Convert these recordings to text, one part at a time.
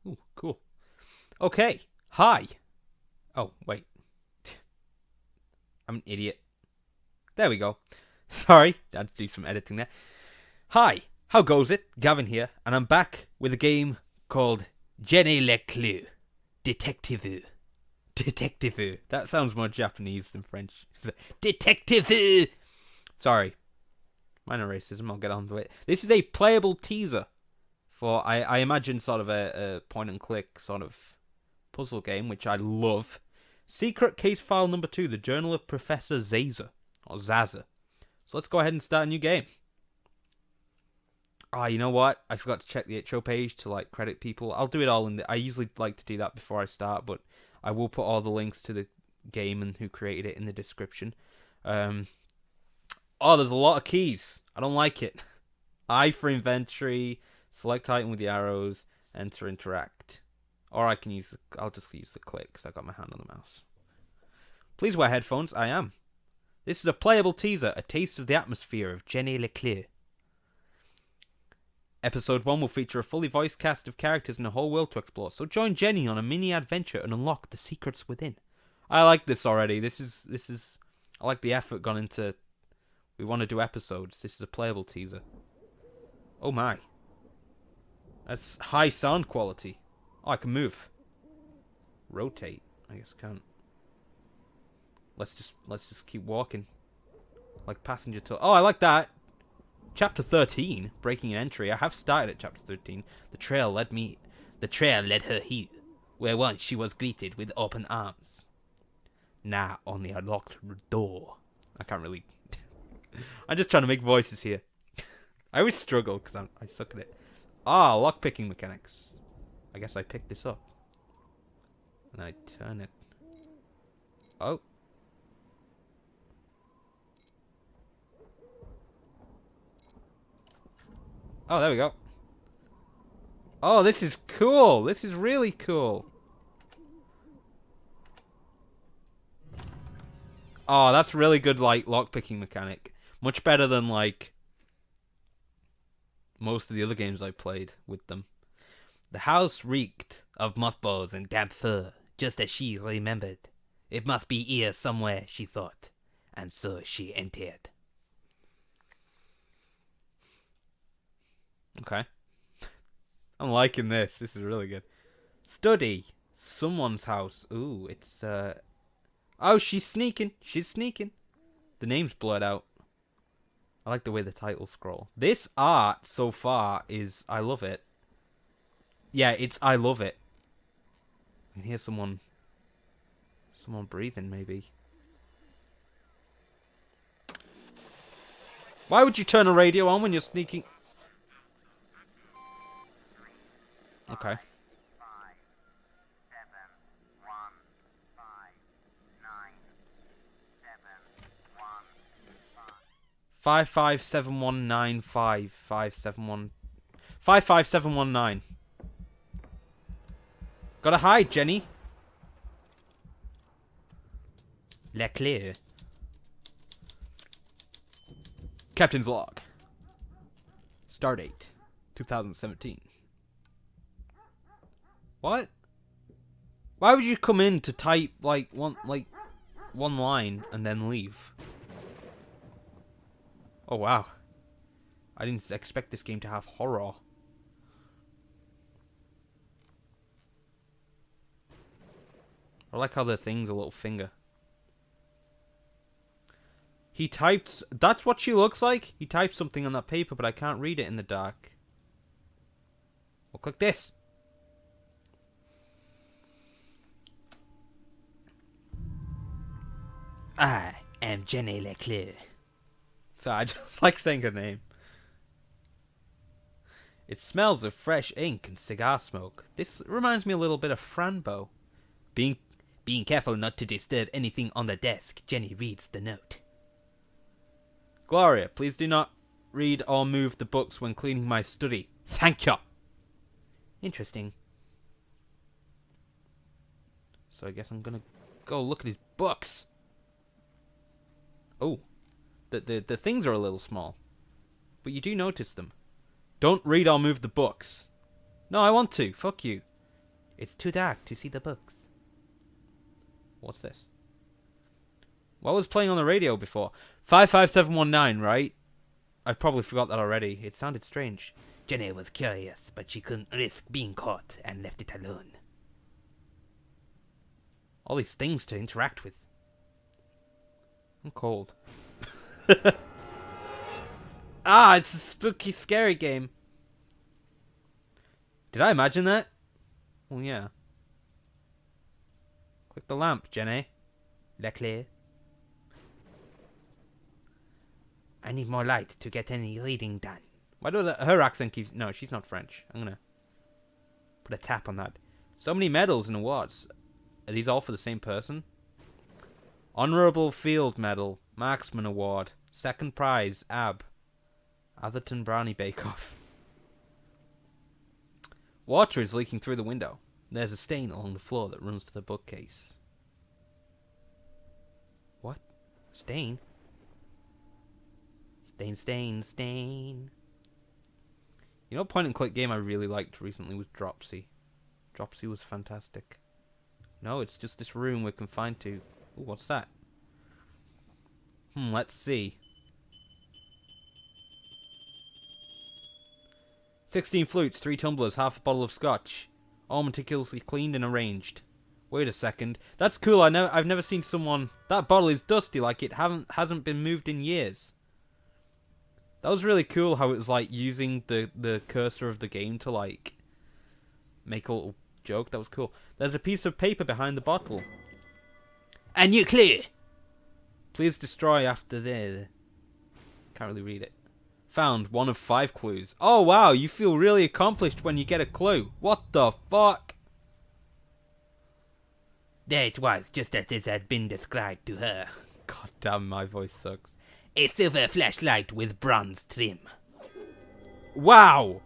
Ooh, cool. Okay. Hi. Oh, wait. I'm an idiot. There we go. Sorry, I had to do some editing there. Hi, how goes it? Gavin here, and I'm back with a game called Jenny LeClue. DETECTIVU. DETECTIVU. That sounds more Japanese than French. DETECTIVU! Sorry. Minor racism, I'll get on to it. This is a playable teaser for, I imagine, sort of a point and click sort of puzzle game, which I love. Secret Case File number 2, The Journal of Professor Zaza. Or Zaza. So let's go ahead and start a new game. Ah, you know what? I forgot to check the itch.io page to like credit people. I'll do it all in the... I usually like to do that before I start, but I will put all the links to the game and who created it in the description. Oh, there's a lot of keys. I don't like it. I for inventory, select item with the arrows, enter, interact. Or I can use... I'll just use the click because I got my hand on the mouse. Please wear headphones. I am. This is a playable teaser, a taste of the atmosphere of Jenny LeClue. Episode 1 will feature a fully voiced cast of characters and a whole world to explore, so join Jenny on a mini adventure and unlock the secrets within. I like this already. This is I like the effort gone into... We want to do episodes. This is a playable teaser. Oh my. That's high sound quality. Oh, I can move. Rotate. I guess I can't. Let's just keep walking. Like passenger to... Oh, I like that. Chapter 13, breaking an entry. I have started at chapter 13. The trail led her here, where once she was greeted with open arms. Now only a locked door. I can't really... I'm just trying to make voices here. I always struggle because I suck at it. Ah, lockpicking mechanics. I guess I picked this up. And I turn it. Oh. Oh, there we go. Oh, this is cool. This is really cool. Oh, that's really good, like, lockpicking mechanic. Much better than, like, most of the other games I played with them. The house reeked of mothballs and damp fur, just as she remembered. It must be here somewhere, she thought. And so she entered. Okay. I'm liking this. This is really good. Study. Someone's house. Ooh, it's, Oh, she's sneaking. She's sneaking. The name's blurred out. I like the way the titles scroll. This art so far is... I love it. Yeah, it's... I love it. I can hear someone... Someone breathing, maybe. Why would you turn a radio on when you're sneaking... Okay. 557195571 55719. Gotta hide, Jenny. LeClue. Captain's log. Stardate 2017. What? Why would you come in to type one line and then leave? Oh wow. I didn't expect this game to have horror. I like how the thing's a little finger. He typed... That's what she looks like? He typed something on that paper, but I can't read it in the dark. Well, click this. I am Jenny LeClue. So I just like saying her name. It smells of fresh ink and cigar smoke. This reminds me a little bit of Franbo. Being careful not to disturb anything on the desk, Jenny reads the note. Gloria, please do not read or move the books when cleaning my study. Thank you. Interesting. So I guess I'm gonna go look at his books. Oh. The things are a little small. But you do notice them. Don't read or move the books. No, I want to. Fuck you. It's too dark to see the books. What's this? What was playing on the radio before? 55719, right? I probably forgot that already. It sounded strange. Jenny was curious, but she couldn't risk being caught and left it alone. All these things to interact with. I'm cold. Ah, it's a spooky, scary game. Did I imagine that? Oh, yeah. Click the lamp, Jenny LeClue. I need more light to get any reading done. Why do her accent keeps... No, she's not French. I'm gonna put a tap on that. So many medals and awards. Are these all for the same person? Honourable Field Medal. Marksman Award. Second prize. AB. Atherton Brownie Bake-Off. Water is leaking through the window. There's a stain along the floor that runs to the bookcase. What? Stain? Stain, stain, stain. You know, a point-and-click game I really liked recently was Dropsy. Dropsy was fantastic. No, it's just this room we're confined to. Ooh, what's that? Let's see. 16 flutes, 3 tumblers, half a bottle of scotch. All meticulously cleaned and arranged. Wait a second. That's cool. I've never seen someone... That bottle is dusty, like it hasn't been moved in years. That was really cool how it was like using the cursor of the game to like make a little joke. That was cool. There's a piece of paper behind the bottle. A new clue. Please destroy after there. Can't really read it. Found 1 of 5 clues. Oh wow, you feel really accomplished when you get a clue. What the fuck? There it was, just as it had been described to her. God damn, my voice sucks. A silver flashlight with bronze trim. Wow!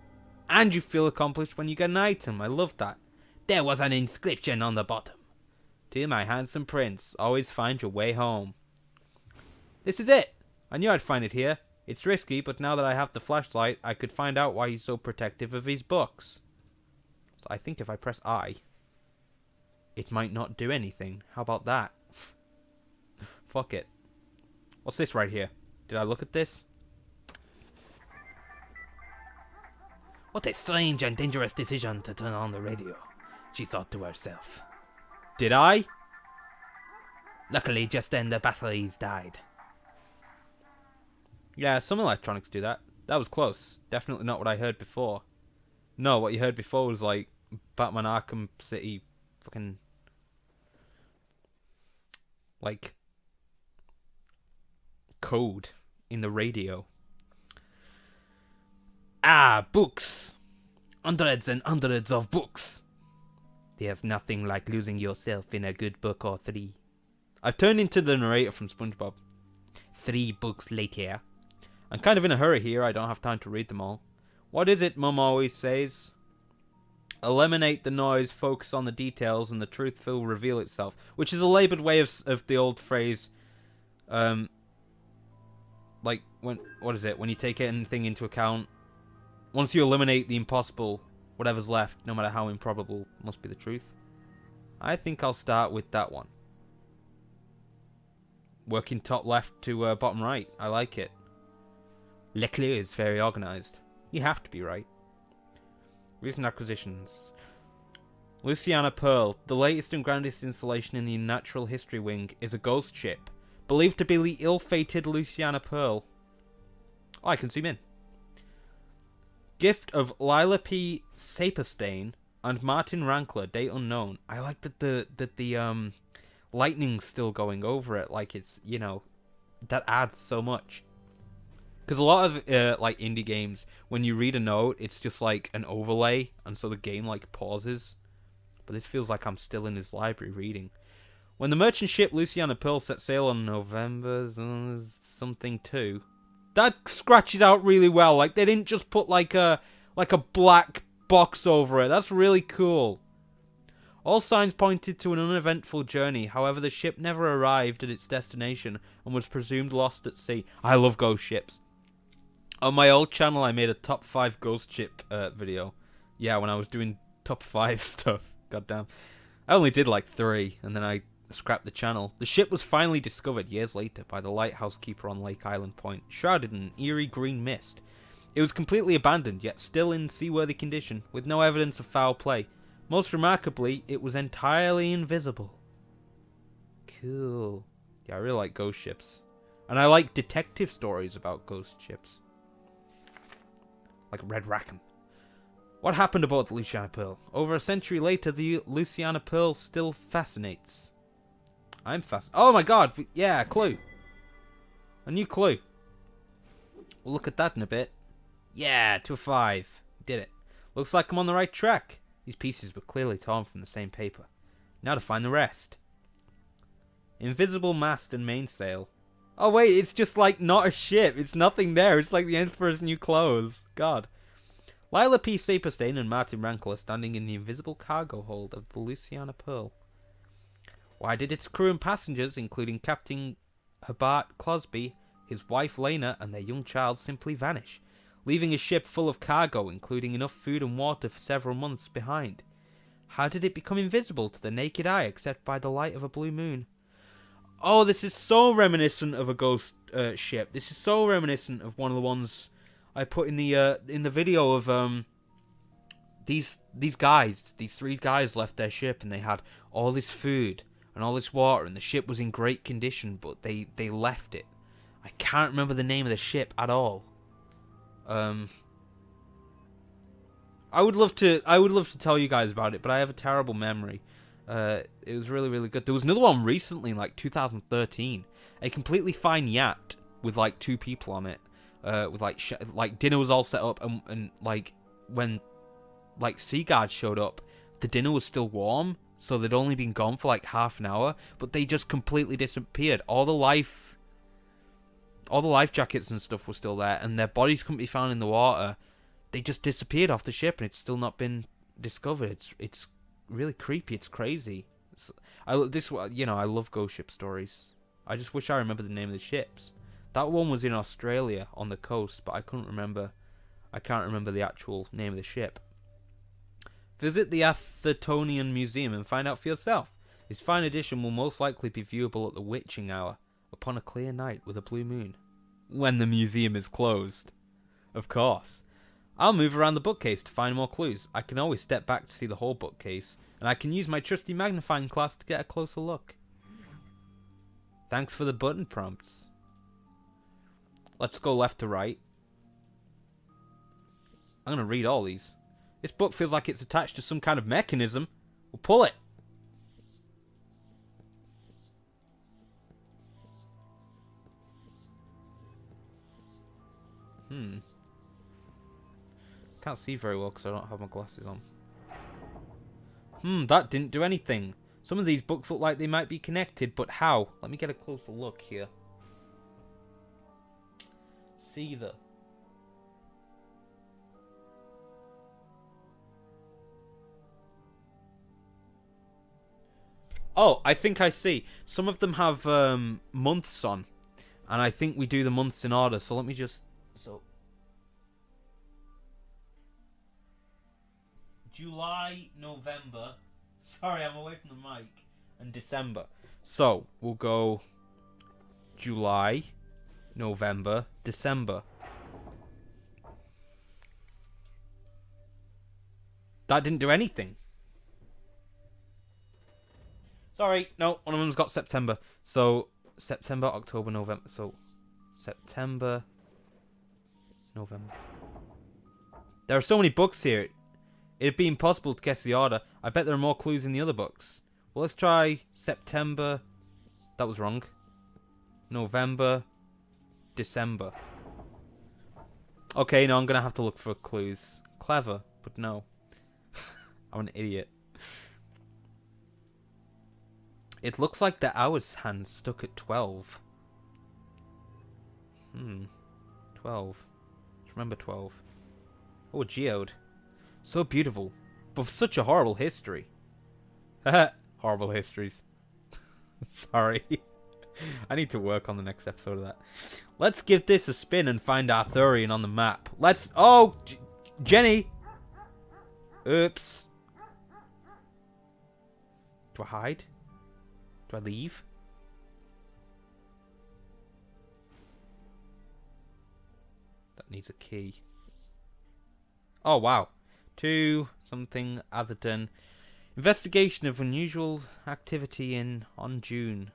And you feel accomplished when you get an item. I love that. There was an inscription on the bottom. To my handsome prince, always find your way home. This is it! I knew I'd find it here. It's risky, but now that I have the flashlight, I could find out why he's so protective of his books. So I think if I press I, it might not do anything. How about that? Fuck it. What's this right here? Did I look at this? What a strange and dangerous decision to turn on the radio, she thought to herself. Did I? Luckily, just then the batteries died. Yeah, some electronics do that. That was close. Definitely not what I heard before. No, what you heard before was like Batman Arkham City fucking like code in the radio. Ah, books! Hundreds and hundreds of books! There's nothing like losing yourself in a good book or 3. I've turned into the narrator from SpongeBob. 3 books later. I'm kind of in a hurry here, I don't have time to read them all. What is it Mum always says? Eliminate the noise, focus on the details, and the truth will reveal itself. Which is a laboured way of the old phrase, like, when you take anything into account, once you eliminate the impossible, whatever's left, no matter how improbable, must be the truth. I think I'll start with that one. Working top left to bottom right. I like it. LeClue is very organised. You have to be right. Recent acquisitions. Louisiana Pearl, the latest and grandest installation in the Natural History Wing, is a ghost ship, believed to be the ill-fated Louisiana Pearl. Oh, I can zoom in. Gift of Lila P. Saperstein and Martin Rankler, date unknown. I like that the lightning's still going over it, like it's, you know, that adds so much. Because a lot of like indie games, when you read a note, it's just like an overlay, and so the game like pauses. But this feels like I'm still in his library reading. When the merchant ship Louisiana Pearl set sail on November something 2, that scratches out really well. Like they didn't just put like a black box over it. That's really cool. All signs pointed to an uneventful journey. However, the ship never arrived at its destination and was presumed lost at sea. I love ghost ships. On my old channel, I made a top 5 ghost ship video. Yeah, when I was doing top 5 stuff. Goddamn. I only did like 3, and then I scrapped the channel. The ship was finally discovered years later by the lighthouse keeper on Lake Island Point, shrouded in eerie green mist. It was completely abandoned, yet still in seaworthy condition, with no evidence of foul play. Most remarkably, it was entirely invisible. Cool. Yeah, I really like ghost ships. And I like detective stories about ghost ships. Like Red Rackham. What happened aboard the Louisiana Pearl? Over a century later, the Louisiana Pearl still fascinates. I'm fascinated. Oh my god! Yeah, clue. A new clue. We'll look at that in a bit. Yeah, 2 of 5. Did it. Looks like I'm on the right track. These pieces were clearly torn from the same paper. Now to find the rest. Invisible mast and mainsail. Oh wait, it's just like not a ship. It's nothing there. It's like the Emperor's new clothes. God. Lila P. Saperstein and Martin Rankle are standing in the invisible cargo hold of the Louisiana Pearl. Why did its crew and passengers, including Captain Hobart Closby, his wife Lena, and their young child, simply vanish, leaving a ship full of cargo, including enough food and water for several months behind? How did it become invisible to the naked eye except by the light of a blue moon? Oh, this is so reminiscent of a ghost ship. This is so reminiscent of one of the ones I put in the video of these 3 guys left their ship and they had all this food and all this water and the ship was in great condition, but they left it. I can't remember the name of the ship at all. I would love to tell you guys about it, but I have a terrible memory. It was really, really good. There was another one recently, in like 2013. A completely fine yacht with like 2 people on it. With like dinner was all set up, and like when like Sea Guards showed up, the dinner was still warm, so they'd only been gone for like half an hour, but they just completely disappeared. All the life jackets and stuff were still there, and their bodies couldn't be found in the water. They just disappeared off the ship, and it's still not been discovered. It's really creepy. It's crazy. I love ghost ship stories. I just wish I remember the name of the ships. That one was in Australia on the coast, but I can't remember the actual name of the ship. Visit the Athertonian Museum and find out for yourself. This fine edition will most likely be viewable at the witching hour, upon a clear night with a blue moon. When the museum is closed. Of course. I'll move around the bookcase to find more clues. I can always step back to see the whole bookcase, and I can use my trusty magnifying glass to get a closer look. Thanks for the button prompts. Let's go left to right. I'm going to read all these. This book feels like it's attached to some kind of mechanism. We'll pull it. Can't see very well because I don't have my glasses on. That didn't do anything. Some of these books look like they might be connected, but how? Let me get a closer look here. See the... Oh, I think I see. Some of them have months on, and I think we do the months in order. So let me just... July, November. Sorry, I'm away from the mic. And December. So we'll go July, November, December. That didn't do anything. Sorry, no, one of them's got September. So September, October, November. So September, November. There are so many books here. It'd be impossible to guess the order. I bet there are more clues in the other books. Well, let's try September. That was wrong. November, December. Okay, no, I'm going to have to look for clues. Clever, but no. I'm an idiot. It looks like the hour's hand stuck at 12. 12. Just remember 12. Oh, a geode. So beautiful, but such a horrible history. Horrible histories. Sorry. I need to work on the next episode of that. Let's give this a spin and find Arthurian on the map. Let's... Oh! Jenny! Oops. Do I hide? Do I leave? That needs a key. Oh, wow. To something other than investigation of unusual activity on June.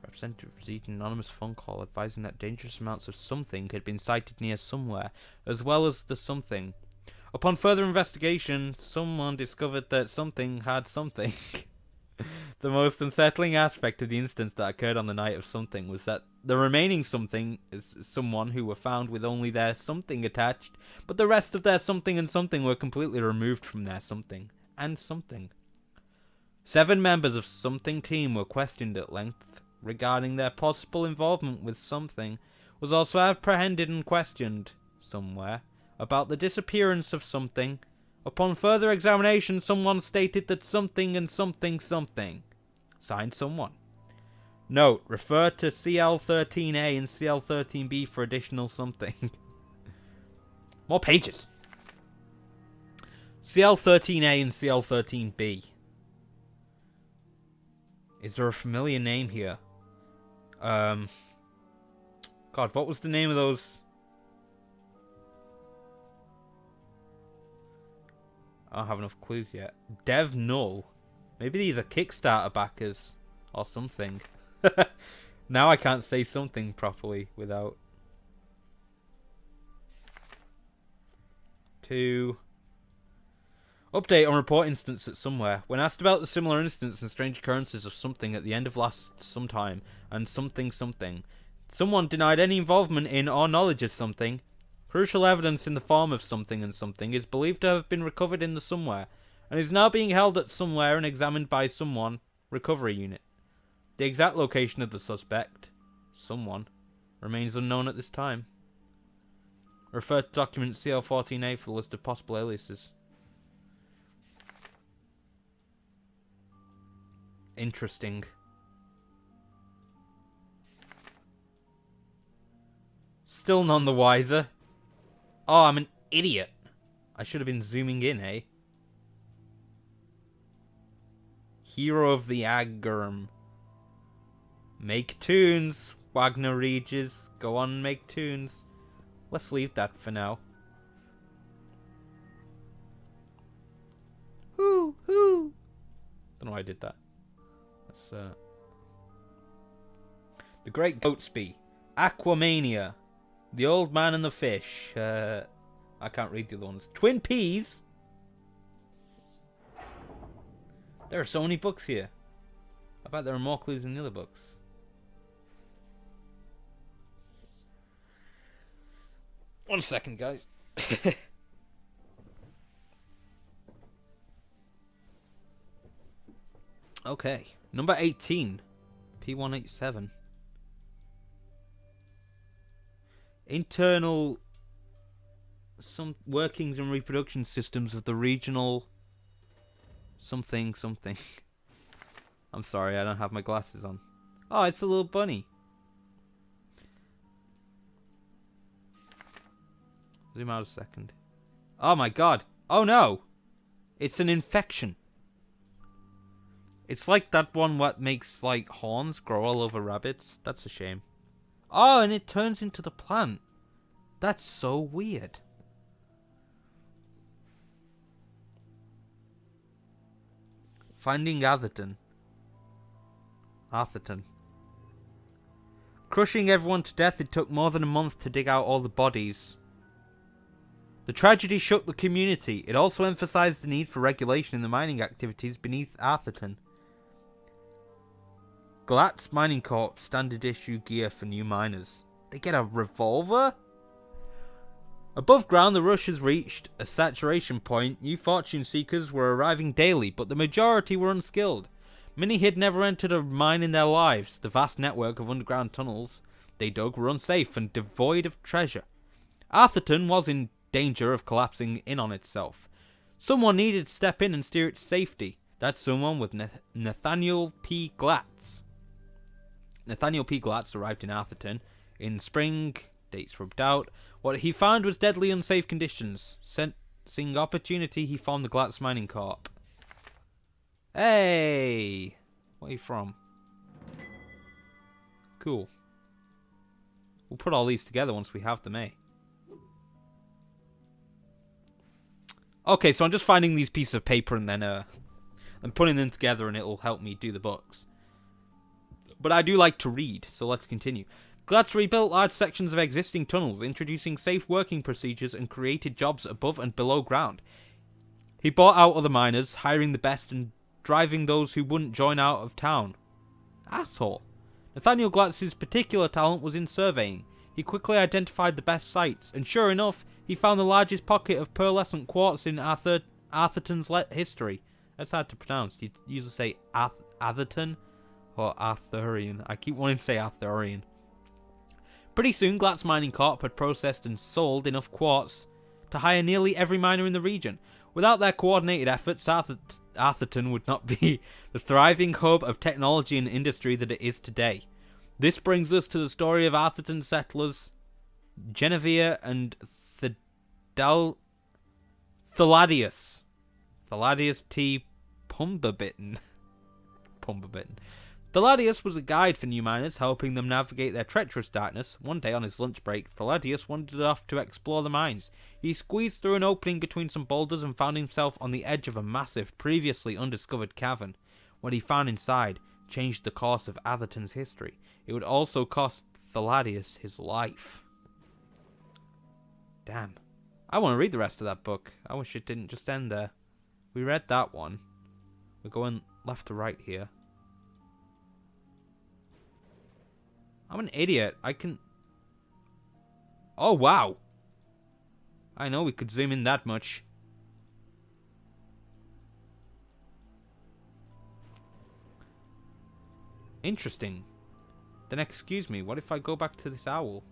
Representative received an anonymous phone call advising that dangerous amounts of something had been sighted near somewhere, as well as the something. Upon further investigation, someone discovered that something had something. The most unsettling aspect of the incident that occurred on the night of something was that the remaining something is someone who were found with only their something attached, but the rest of their something and something were completely removed from their something and something. 7 members of something team were questioned at length regarding their possible involvement with something, was also apprehended and questioned somewhere about the disappearance of something. Upon further examination, someone stated that something and something something. Signed someone. Note, refer to CL13A and CL13B for additional something. More pages. CL13A and CL13B. Is there a familiar name here? God, what was the name of those? I don't have enough clues yet. Dev Null. Maybe these are Kickstarter backers or something. Now I can't say something properly without. 2. Update on report instance at somewhere. When asked about the similar instance and strange occurrences of something at the end of last sometime and something something, someone denied any involvement in or knowledge of something. Crucial evidence in the form of something and something is believed to have been recovered in the somewhere, and is now being held at somewhere and examined by someone recovery unit. The exact location of the suspect, someone, remains unknown at this time. Refer to document CL14A for the list of possible aliases. Interesting. Still none the wiser. Oh, I'm an idiot. I should have been zooming in, eh? Hero of the Aggerm. Make tunes, Wagner Regis. Go on, make tunes. Let's leave that for now. Hoo, hoo. Don't know why I did that. Let's, The Great Goatsby. Aquamania. The Old Man and the Fish. I can't read the other ones. Twin Peas. There are so many books here. I bet there are more clues in the other books. One second, guys. Okay. Number 18. P187. Internal workings and reproduction systems of the regional something something. I'm sorry, I don't have my glasses on. Oh, it's a little bunny. Zoom out a second. Oh my god. Oh no. It's an infection. It's like that one what makes like horns grow all over rabbits. That's a shame. Oh, and it turns into the plant. That's so weird. Finding Atherton. Crushing everyone to death, it took more than a month to dig out all the bodies. The tragedy shook the community. It also emphasized the need for regulation in the mining activities beneath Atherton. Glatz Mining Corp standard issue gear for new miners. They get a revolver? Above ground, the rush has reached a saturation point. New fortune seekers were arriving daily, but the majority were unskilled. Many had never entered a mine in their lives. The vast network of underground tunnels they dug were unsafe and devoid of treasure. Atherton was in danger of collapsing in on itself. Someone needed to step in and steer it to safety. That someone was Nathaniel P. Glatz. Nathaniel P. Glatz arrived in Atherton in spring, dates rubbed out. What he found was deadly unsafe conditions. Sensing opportunity, he formed the Glatz Mining Corp. Hey! Where are you from? Cool. We'll put all these together once we have them, eh? Okay, so I'm just finding these pieces of paper and then I'm putting them together and it'll help me do the books. But I do like to read, so let's continue. Glad's rebuilt large sections of existing tunnels, introducing safe working procedures and created jobs above and below ground. He bought out other miners, hiring the best and driving those who wouldn't join out of town. Asshole. Nathaniel Glatz's particular talent was in surveying. He quickly identified the best sites, and sure enough, he found the largest pocket of pearlescent quartz in Atherton's history. That's hard to pronounce. You'd usually say Atherton or Arthurian. I keep wanting to say Arthurian. Pretty soon, Glatz Mining Corp had processed and sold enough quartz to hire nearly every miner in the region. Without their coordinated efforts, Atherton would not be the thriving hub of technology and industry that it is today. This brings us to the story of Atherton settlers Genevieve and Thaladius T. Pumbabitten. Thaladius was a guide for new miners, helping them navigate their treacherous darkness. One day on his lunch break, Thaladius wandered off to explore the mines. He squeezed through an opening between some boulders and found himself on the edge of a massive, previously undiscovered cavern. What he found inside changed the course of Atherton's history. It would also cost Thaladius his life. Damn. I want to read the rest of that book. I wish it didn't just end there. We read that one. We're going left to right here. I'm an idiot. I can... Oh, wow. I know we could zoom in that much. Interesting. Then excuse me, what if I go back to this owl?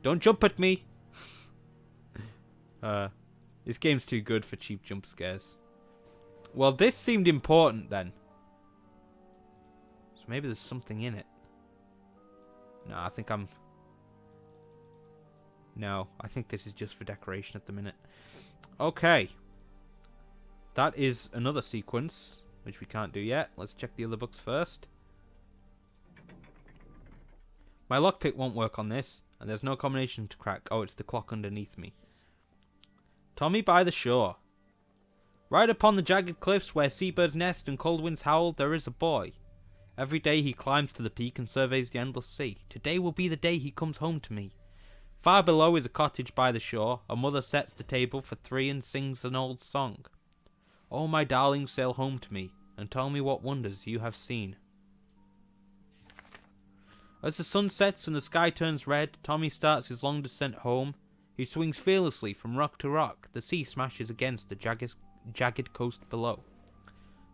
Don't jump at me! This game's too good for cheap jump scares. Well, this seemed important then. So maybe there's something in it. No, I think I'm... No, I think this is just for decoration at the minute. Okay. That is another sequence, which we can't do yet. Let's check the other books first. My lockpick won't work on this, and there's no combination to crack. Oh, it's the clock underneath me. Tommy by the shore. Right upon the jagged cliffs where seabirds nest and cold winds howl, there is a boy. Every day he climbs to the peak and surveys the endless sea. Today will be the day he comes home to me. Far below is a cottage by the shore. A mother sets the table for three and sings an old song. Oh, my darling, sail home to me, and tell me what wonders you have seen. As the sun sets and the sky turns red, Tommy starts his long descent home. He swings fearlessly from rock to rock. The sea smashes against the jagged coast below.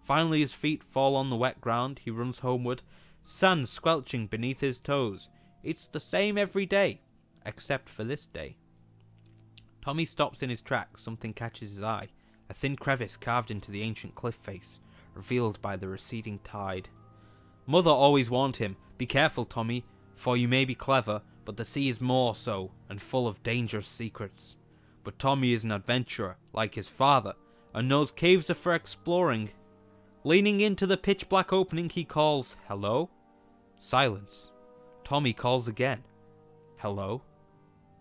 Finally his feet fall on the wet ground. He runs homeward, sand squelching beneath his toes. It's the same every day, except for this day. Tommy stops in his tracks. Something catches his eye. A thin crevice carved into the ancient cliff face, revealed by the receding tide. Mother always warned him, be careful, Tommy, for you may be clever, but the sea is more so, and full of dangerous secrets. But Tommy is an adventurer, like his father, and knows caves are for exploring. Leaning into the pitch-black opening, he calls, hello? Silence. Tommy calls again. Hello?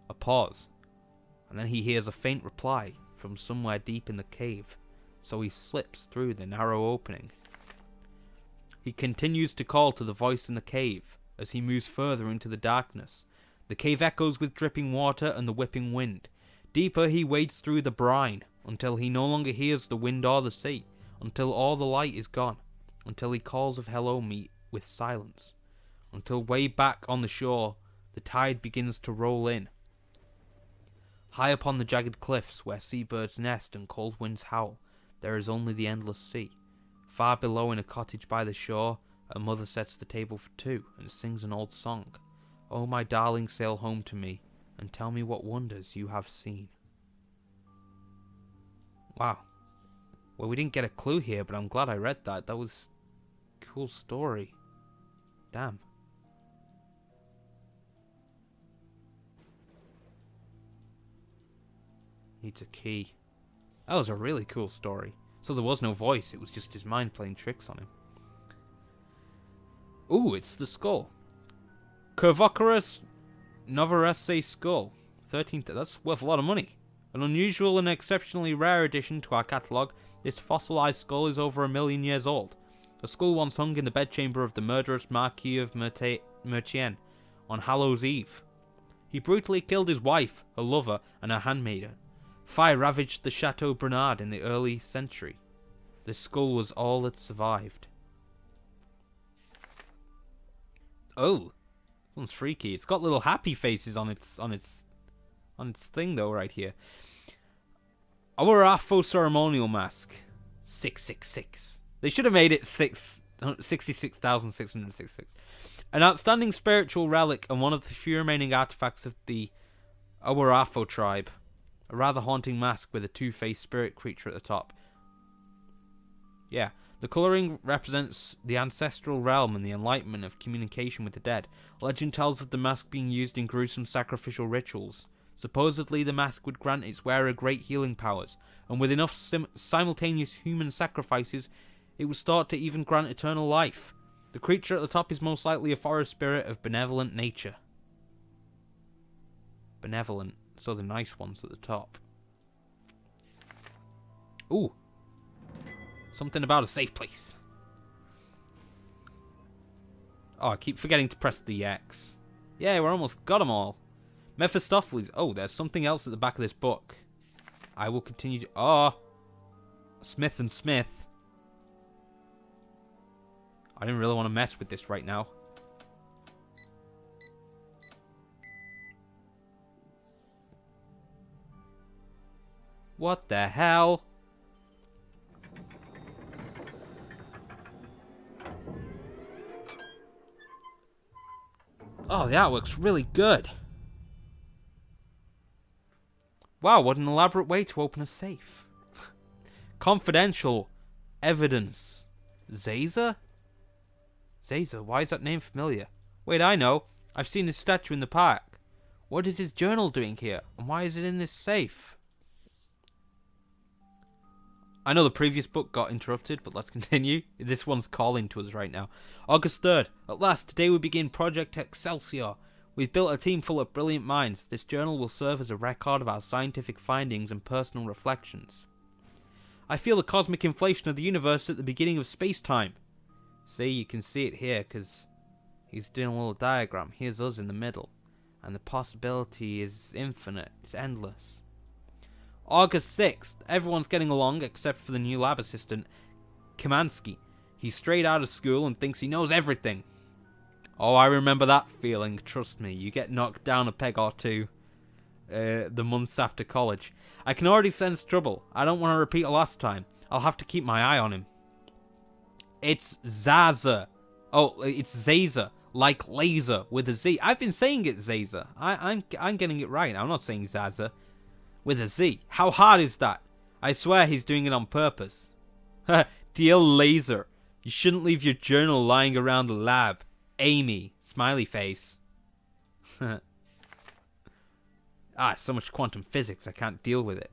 A pause. And then he hears a faint reply from somewhere deep in the cave, so he slips through the narrow opening. He continues to call to the voice in the cave as he moves further into the darkness. The cave echoes with dripping water and the whipping wind. Deeper he wades through the brine until he no longer hears the wind or the sea, until all the light is gone, until he calls of hello meet with silence, until way back on the shore the tide begins to roll in. High upon the jagged cliffs where seabirds nest and cold winds howl, there is only the endless sea. Far below in a cottage by the shore, a mother sets the table for two and sings an old song. Oh, my darling, sail home to me, and tell me what wonders you have seen. Wow. Well, we didn't get a clue here, but I'm glad I read that. That was a cool story. Damn. Needs a key. That was a really cool story. So there was no voice, it was just his mind playing tricks on him. Ooh, it's the skull. Curvocarus Novarese skull. 13th, that's worth a lot of money. An unusual and exceptionally rare addition to our catalogue, this fossilized skull is over 1 million years old. The skull once hung in the bedchamber of the murderous Marquis of Mertien on Hallows Eve. He brutally killed his wife, her lover, and her handmaiden. Fire ravaged the Chateau Bernard in the early century. The skull was all that survived. Oh, one's freaky. It's got little happy faces on its thing though, right here. Our Afo ceremonial mask, 666. They should have made it 66,666. An outstanding spiritual relic and one of the few remaining artifacts of the Awaraffo tribe. A rather haunting mask with a two-faced spirit creature at the top. Yeah, the colouring represents the ancestral realm and the enlightenment of communication with the dead. Legend tells of the mask being used in gruesome sacrificial rituals. Supposedly the mask would grant its wearer great healing powers, and with enough simultaneous human sacrifices, it was thought to even grant eternal life. The creature at the top is most likely a forest spirit of benevolent nature. Benevolent, so the nice ones at the top. Ooh. Something about a safe place. Oh, I keep forgetting to press the X. Yeah, we're almost got them all. Mephistopheles. Oh, there's something else at the back of this book. I will continue to... Oh. Smith and Smith. I didn't really want to mess with this right now. What the hell? Oh, the artwork's really good. Wow, what an elaborate way to open a safe. Confidential evidence. Zaza? Zaza, why is that name familiar? Wait, I know. I've seen his statue in the park. What is his journal doing here? And why is it in this safe? I know the previous book got interrupted, but let's continue. This one's calling to us right now. August 3rd. At last, today we begin Project Excelsior. We've built a team full of brilliant minds. This journal will serve as a record of our scientific findings and personal reflections. I feel the cosmic inflation of the universe at the beginning of space-time. See, you can see it here, because he's doing a little diagram. Here's us in the middle. And the possibility is infinite. It's endless. August 6th. Everyone's getting along except for the new lab assistant, Kamansky. He's straight out of school and thinks he knows everything. Oh, I remember that feeling. Trust me, you get knocked down a peg or two the months after college. I can already sense trouble. I don't want to repeat last time. I'll have to keep my eye on him. It's Zaza. Oh, it's Zaza. Like laser with a Z. I've been saying it Zaza. I'm getting it right. I'm not saying Zaza. With a Z. How hard is that? I swear he's doing it on purpose. Dear laser. You shouldn't leave your journal lying around the lab. Amy. Smiley face. So much quantum physics. I can't deal with it.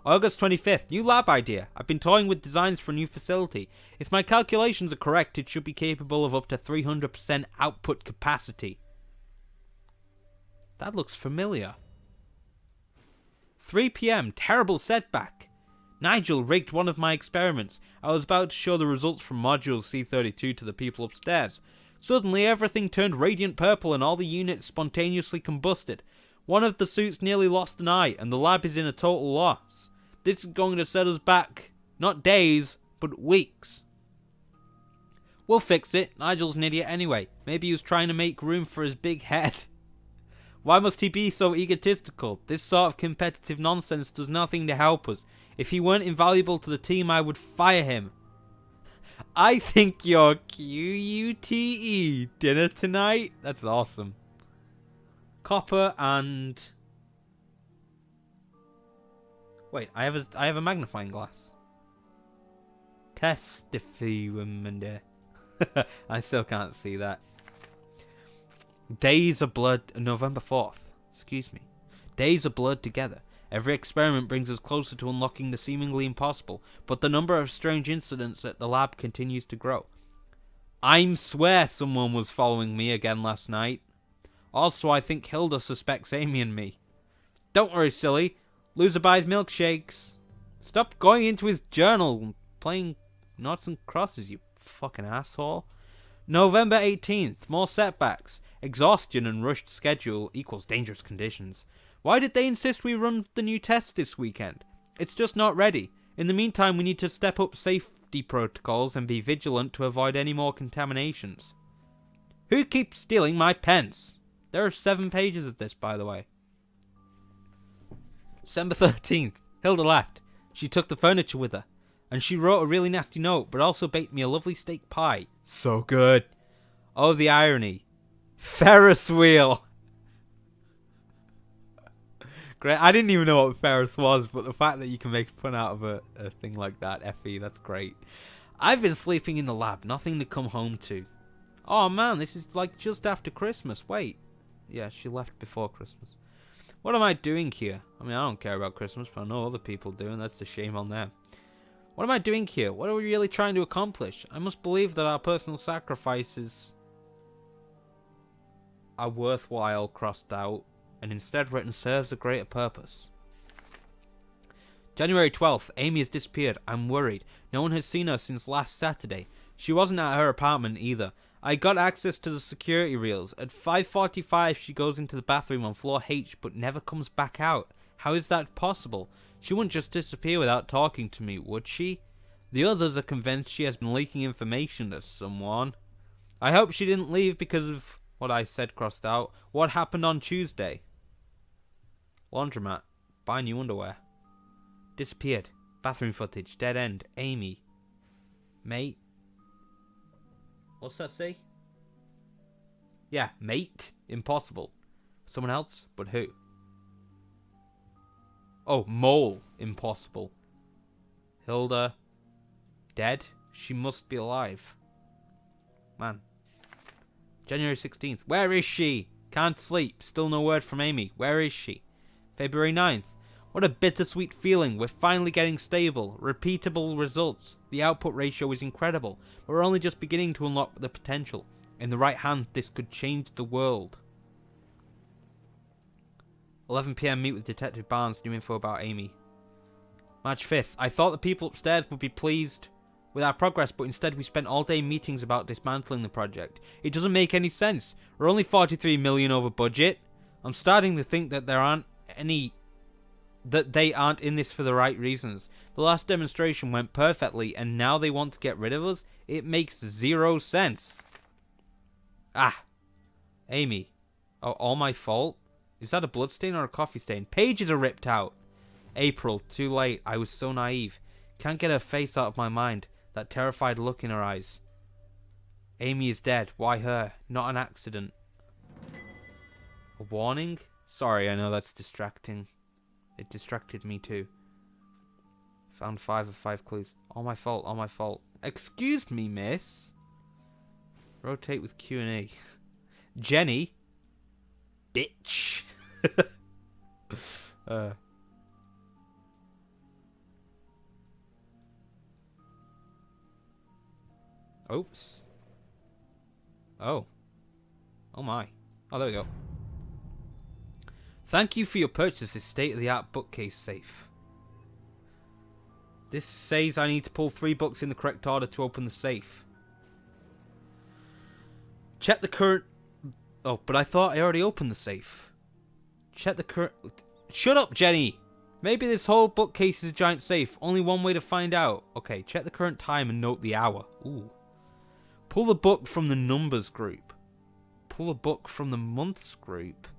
August 25th. New lab idea. I've been toying with designs for a new facility. If my calculations are correct, it should be capable of up to 300% output capacity. That looks familiar. 3 p.m. Terrible setback. Nigel rigged one of my experiments. I was about to show the results from module C32 to the people upstairs. Suddenly everything turned radiant purple and all the units spontaneously combusted. One of the suits nearly lost an eye and the lab is in a total loss. This is going to set us back, not days, but weeks. We'll fix it. Nigel's an idiot anyway. Maybe he was trying to make room for his big head. Why must he be so egotistical? This sort of competitive nonsense does nothing to help us. If he weren't invaluable to the team, I would fire him. I think you're Q-U-T-E. Dinner tonight? That's awesome. Copper and... Wait, I have a magnifying glass. Testify. I still can't see that. Days of blood, November 4th. Excuse me. Days of blood together. Every experiment brings us closer to unlocking the seemingly impossible, but the number of strange incidents at the lab continues to grow. I swear someone was following me again last night. Also, I think Hilda suspects Amy and me. Don't worry, silly. Loser buys milkshakes. Stop going into his journal and playing noughts and crosses, you fucking asshole. November 18th. More setbacks. Exhaustion and rushed schedule equals dangerous conditions. Why did they insist we run the new test this weekend? It's just not ready. In the meantime, we need to step up safety protocols and be vigilant to avoid any more contaminations. Who keeps stealing my pens? There are 7 pages of this, by the way. December 13th. Hilda left. She took the furniture with her. And she wrote a really nasty note, but also baked me a lovely steak pie. So good. Oh, the irony. Ferris wheel. Great. I didn't even know what Ferris was, but the fact that you can make fun out of a thing like that, FE, that's great. I've been sleeping in the lab, nothing to come home to. Oh man, this is like just after Christmas. Wait. Yeah, she left before Christmas. What am I doing here? I mean, I don't care about Christmas, but I know other people do, and that's a shame on them. What am I doing here? What are we really trying to accomplish? I must believe that our personal sacrifices are worthwhile crossed out, and instead written serves a greater purpose. January 12th. Amy has disappeared. I'm worried. No one has seen her since last Saturday. She wasn't at her apartment either. I got access to the security reels. At 5:45 she goes into the bathroom on floor H but never comes back out. How is that possible? She wouldn't just disappear without talking to me, would she? The others are convinced she has been leaking information to someone. I hope she didn't leave because of what I said crossed out. What happened on Tuesday? Laundromat. Buy new underwear. Disappeared. Bathroom footage. Dead end. Amy. Mate. What's that say? Yeah, mate. Impossible. Someone else? But who? Oh, mole. Impossible. Hilda. Dead? She must be alive. Man. January 16th. Where is she? Can't sleep. Still no word from Amy. Where is she? February 9th. What a bittersweet feeling. We're finally getting stable, repeatable results. The output ratio is incredible, but we're only just beginning to unlock the potential. In the right hands, this could change the world. 11 PM, meet with Detective Barnes, new info about Amy. March 5th. I thought the people upstairs would be pleased with our progress, but instead we spent all day meetings about dismantling the project. It doesn't make any sense. We're only 43 million over budget. I'm starting to think that they aren't in this for the right reasons. The last demonstration went perfectly, and now they want to get rid of us? It makes zero sense. Ah. Amy. Oh, all my fault? Is that a bloodstain or a coffee stain? Pages are ripped out. April. Too late. I was so naive. Can't get her face out of my mind. That terrified look in her eyes. Amy is dead. Why her? Not an accident. A warning? Sorry, I know that's distracting. It distracted me too. Found 5 of 5 clues. All my fault, all my fault. Excuse me, miss. Rotate with Q&A. Jenny. Bitch. Oops. Oh. Oh my. Oh, there we go. Thank you for your purchase of this state-of-the-art bookcase safe. This says I need to pull 3 books in the correct order to open the safe. Check the current... Oh, but I thought I already opened the safe. Check the current... Shut up, Jenny! Maybe this whole bookcase is a giant safe. Only one way to find out. Okay, check the current time and note the hour. Ooh. Pull the book from the numbers group. Pull a book from the months group.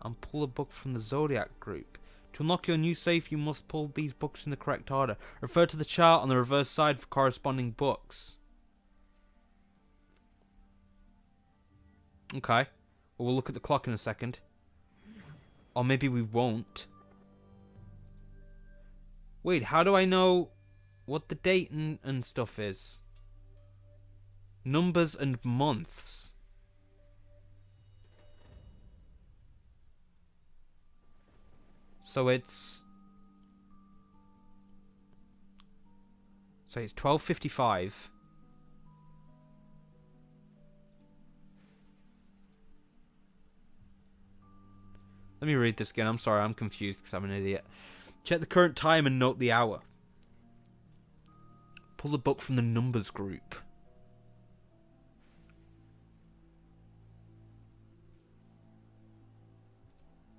And pull a book from the zodiac group. To unlock your new safe, you must pull these books in the correct order. Refer to the chart on the reverse side for corresponding books. Okay. Well, we'll look at the clock in a second. Or maybe we won't. Wait, how do I know what the date and stuff is? Numbers and months. So it's So it's 12:55. Let me read this again. I'm sorry, I'm confused because I'm an idiot. Check the current time and note the hour. Pull the book from the numbers group.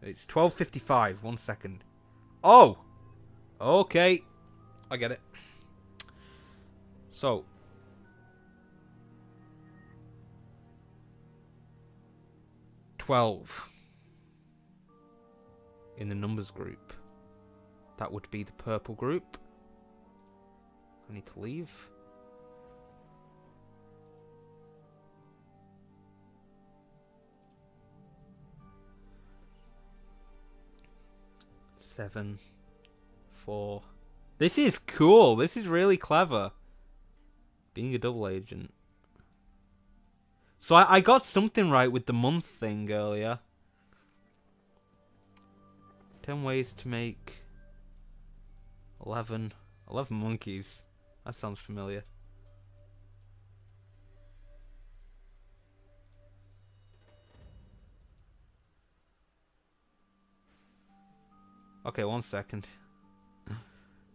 It's 12:55. 1 second. Oh! Okay. I get it. So. $12. In the numbers group. That would be the purple group. I need to leave. Seven, 4. This is cool. This is really clever. Being a double agent. So I got something right with the month thing earlier. 10 ways to make 11 monkeys. That sounds familiar. Okay, 1 second.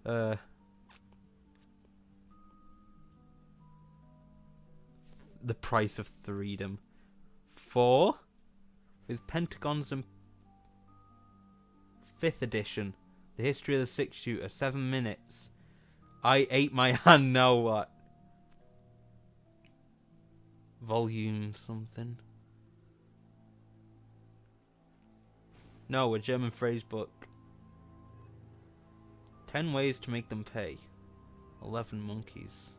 The price of freedom. 4 with pentagons and 5th edition. The history of the 6-shooter. 7 minutes. I ate my hand. Now what? Volume something. No, a German phrase book. 10 ways to make them pay. 11 monkeys.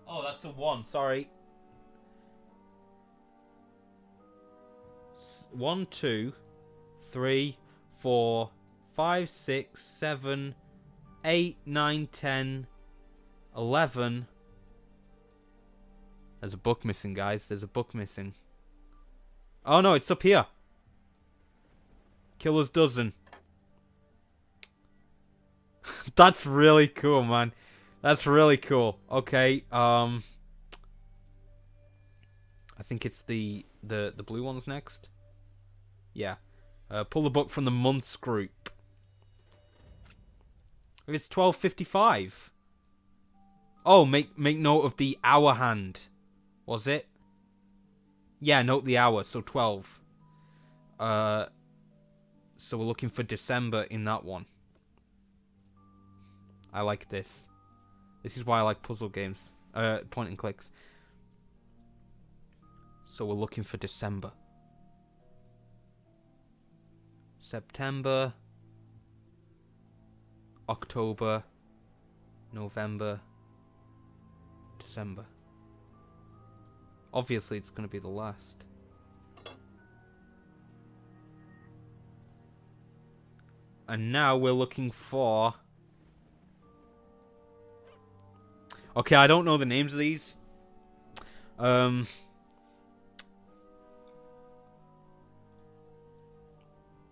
Oh, that's a 1. Sorry. 1, 2, 3, 4, 5, 6, 7, 8, 9, 10, 11. There's a book missing, guys. There's a book missing. Oh no, it's up here. Killer's dozen. That's really cool, man. That's really cool. Okay, I think it's the blue ones next. Yeah. Pull the book from the months group. It's 12:55. Oh, make note of the hour hand. Was it? Yeah, note the hour, so 12. So we're looking for December in that one. I like this. This is why I like puzzle games. Point and clicks. So we're looking for December. September. October. November. December. Obviously, it's going to be the last. And now we're looking for... Okay, I don't know the names of these.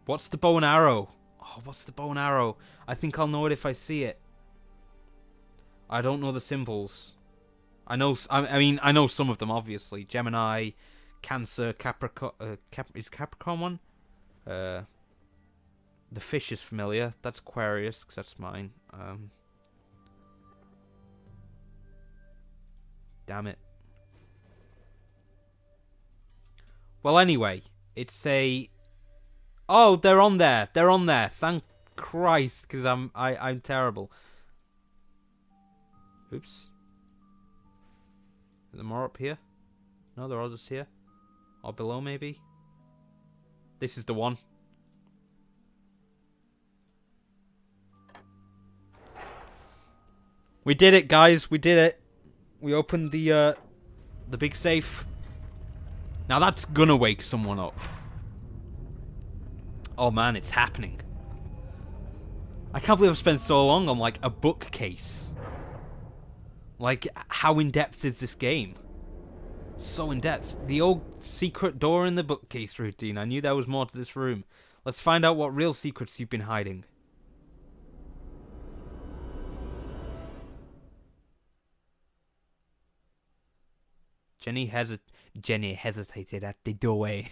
What's the bow and arrow? Oh, what's the bow and arrow? I think I'll know it if I see it. I don't know the symbols. I know. I mean, I know some of them. Obviously, Gemini, Cancer, Capricorn. Is Capricorn one? The fish is familiar. That's Aquarius, because that's mine. Damn it. Well, anyway, it's a. Oh, they're on there. They're on there. Thank Christ, because I'm terrible. Oops. Are there more up here? No, they're all just here. Or below, maybe. This is the one. We did it, guys. We did it. We opened the big safe. Now that's gonna wake someone up. Oh man, it's happening. I can't believe I've spent so long on like a bookcase. Like, how in depth is this game? so in depth. The old secret door in the bookcase routine. I knew there was more to this room. Let's find out what real secrets you've been hiding. Jenny hesitated at the doorway.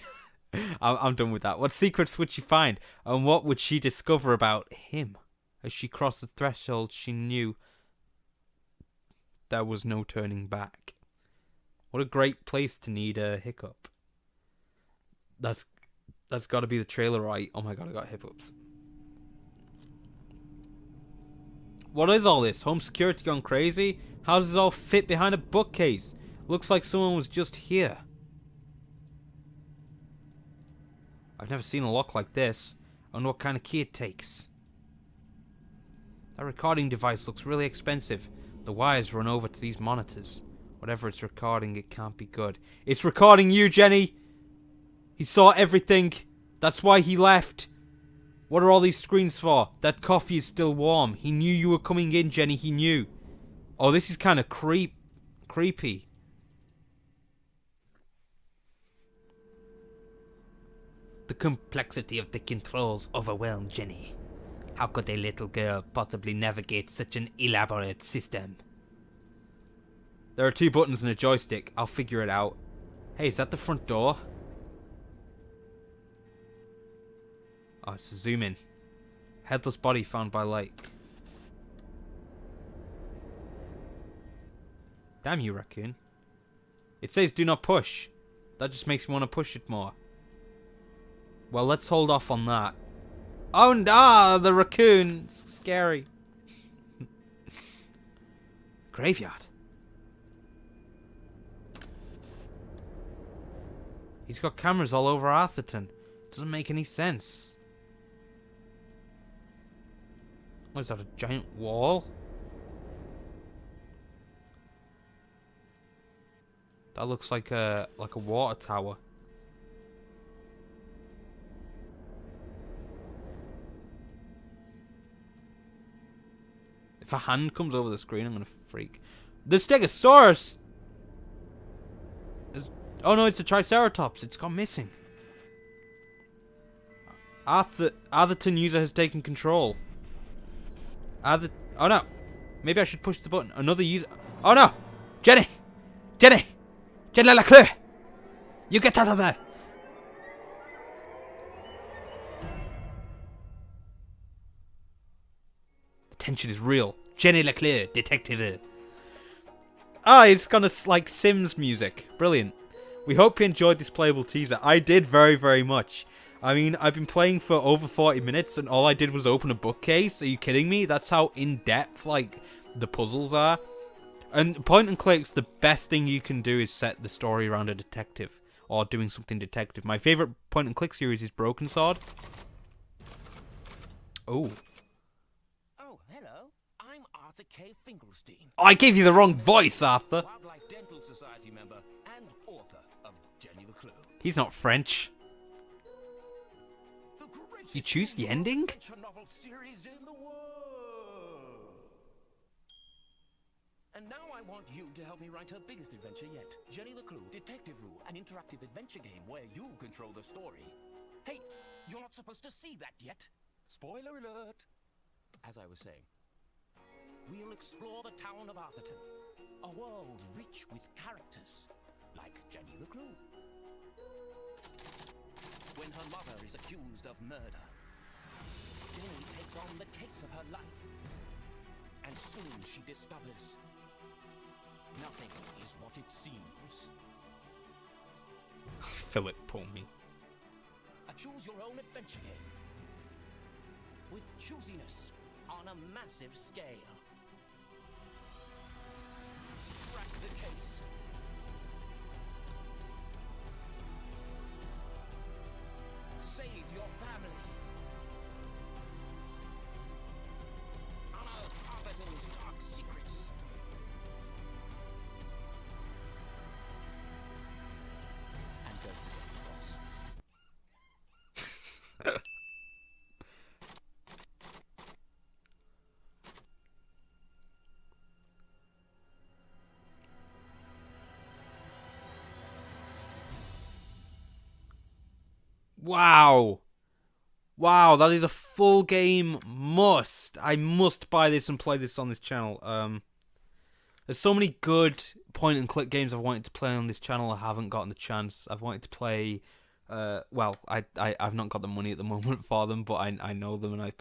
I'm done with that. What secrets would she find? And what would she discover about him? As she crossed the threshold, she knew there was no turning back. What a great place to need a hiccup. That's got to be the trailer, right? Oh my god, I got hiccups. What is all this? Home security gone crazy? How does it all fit behind a bookcase? Looks like someone was just here. I've never seen a lock like this. I wonder what kind of key it takes. That recording device looks really expensive. The wires run over to these monitors. Whatever it's recording, it can't be good. It's recording you, Jenny! He saw everything. That's why he left. What are all these screens for? That coffee is still warm. He knew you were coming in, Jenny. He knew. Oh, this is kind of creepy. The complexity of the controls overwhelmed Jenny. How could a little girl possibly navigate such an elaborate system? There are 2 buttons and a joystick. I'll figure it out. Hey, is that the front door? Oh, it's a zoom in. Headless body found by light. Damn you, raccoon. It says do not push. That just makes me want to push it more. Well, let's hold off on that. Oh, no, the raccoon. It's scary. Graveyard. He's got cameras all over Atherton. Doesn't make any sense. What is that, a giant wall? That looks like a water tower. If a hand comes over the screen, I'm gonna freak. The Stegosaurus! Oh no, it's a Triceratops. It's gone missing. Atherton user has taken control. Oh no. Maybe I should push the button. Another user. Oh no! Jenny! Jenny LeClue! You get out of there! The tension is real. Jenny LeClue, DETECTIVU. Ah, it's kind of like Sims music. Brilliant. We hope you enjoyed this playable teaser. I did very, very much. I mean, I've been playing for over 40 minutes and all I did was open a bookcase. Are you kidding me? That's how in-depth, like, the puzzles are. And point and clicks, the best thing you can do is set the story around a detective. Or doing something detective. My favourite point and click series is Broken Sword. Oh. Oh, hello. I'm Arthur K. Finkelstein. Oh, I gave you the wrong voice, Arthur. Wildlife Dental Society member and author of Jenny LeClue. He's not French. The greatest You choose the ending? adventure novel series in the world. And now I want you to help me write her biggest adventure yet. Jenny LeClue, DETECTIVU, an interactive adventure game where you control the story. Hey, you're not supposed to see that yet. Spoiler alert. As I was saying, we'll explore the town of Atherton, a world rich with characters like Jenny LeClue. When her mother is accused of murder, Jenny takes on the case of her life. And soon she discovers nothing is what it seems. Philip, pull me. A choose-your-own adventure game with choosiness on a massive scale. Crack the case. Save your family. Unearth Atherton's dark secrets. And don't forget the floss. Wow. Wow, that is a full game must. I must buy this and play this on this channel. There's so many good point and click games I've wanted to play on this channel. I haven't gotten the chance. I've wanted to play. Well, I've not got the money at the moment for them, but I know them and I've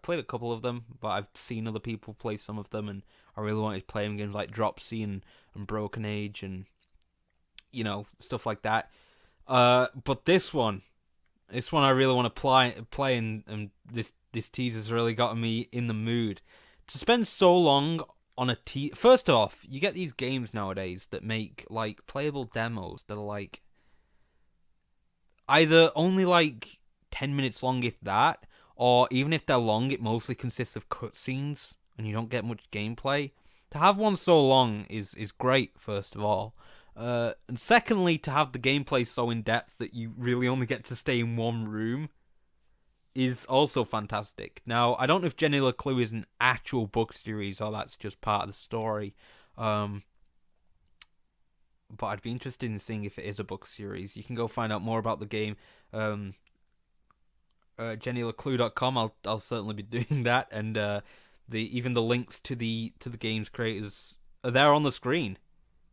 played a couple of them. But I've seen other people play some of them, and I really wanted to play them, games like Dropsy and Broken Age and stuff like that. But this one I really want to play, and this teaser's really gotten me in the mood to spend so long on a First off, you get these games nowadays that make like playable demos that are like either only like 10 minutes long, if that, or even if they're long, it mostly consists of cutscenes and you don't get much gameplay. To have one so long is great, first of all. And secondly, to have the gameplay so in depth that you really only get to stay in one room is also fantastic. Now, I don't know if Jenny LeClue is an actual book series or that's just part of the story. But I'd be interested in seeing if it is a book series. You can go find out more about the game. JennyLeClue.com. I'll certainly be doing that, and even the links to the game's creators are there on the screen.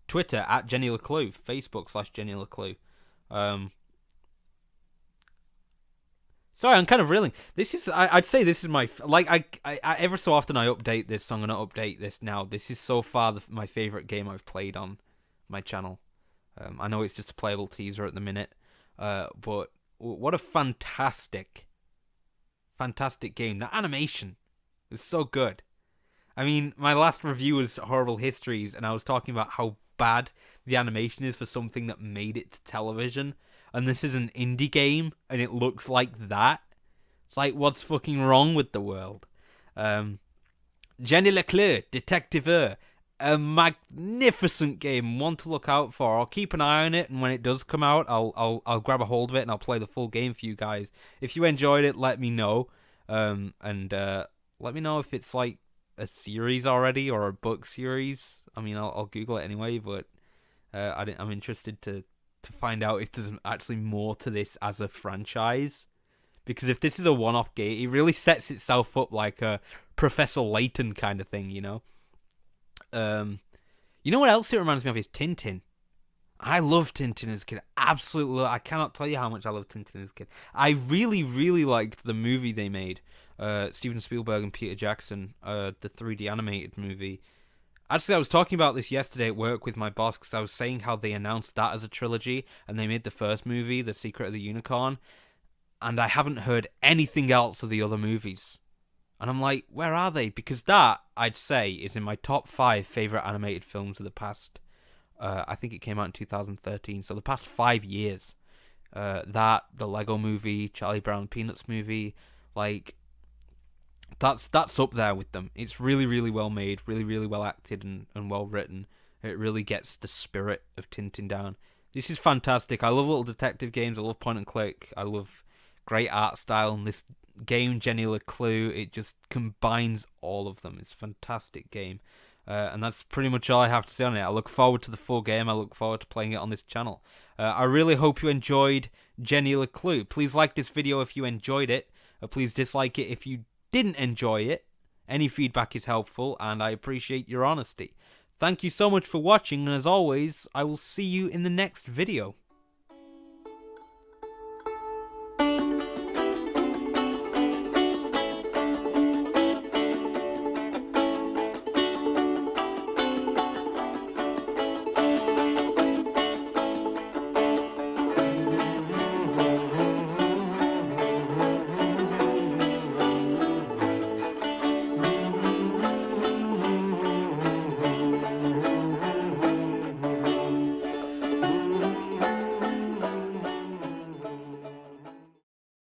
Twitter at Jenny LeClue, Facebook /Jenny LeClue. Sorry, I'm kind of reeling. This is, I'd say this is my, like, I ever so often I update this, so I'm going to update this now. This is so far my favorite game I've played on my channel. I know it's just a playable teaser at the minute, but what a fantastic game. The animation is so good. I mean, my last review was Horrible Histories, and I was talking about how bad the animation is for something that made it to television, and this is an indie game, and it looks like that. It's like, what's fucking wrong with the world? Jenny LeClue, DETECTIVU, a magnificent game, one to look out for. I'll keep an eye on it, and when it does come out, I'll grab a hold of it and I'll play the full game for you guys. If you enjoyed it, let me know, and let me know if it's like a series already or a book series. I mean, I'll Google it anyway, but I'm interested to find out if there's actually more to this as a franchise. Because if this is a one-off game, it really sets itself up like a Professor Layton kind of thing, you know? You know what else it reminds me of is Tintin. I loved Tintin as a kid. Absolutely. I cannot tell you how much I loved Tintin as a kid. I really, really liked the movie they made. Steven Spielberg and Peter Jackson, the 3D animated movie. Actually, I was talking about this yesterday at work with my boss because I was saying how they announced that as a trilogy and they made the first movie, The Secret of the Unicorn, and I haven't heard anything else of the other movies. And I'm like, where are they? Because that, I'd say, is in my top 5 favourite animated films of the past. I think it came out in 2013, so the past 5 years. That, the Lego movie, Charlie Brown Peanuts movie, like, that's up there with them. It's really, really well made, really, really well acted and well written. It really gets the spirit of Tintin down. This is fantastic. I love little detective games. I love point and click. I love great art style. And this game, Jenny LeClue, it just combines all of them. It's a fantastic game. And that's pretty much all I have to say on it. I look forward to the full game. I look forward to playing it on this channel. I really hope you enjoyed Jenny LeClue. Please like this video if you enjoyed it. Please dislike it if you didn't enjoy it. Any feedback is helpful, and I appreciate your honesty. Thank you so much for watching, and as always, I will see you in the next video.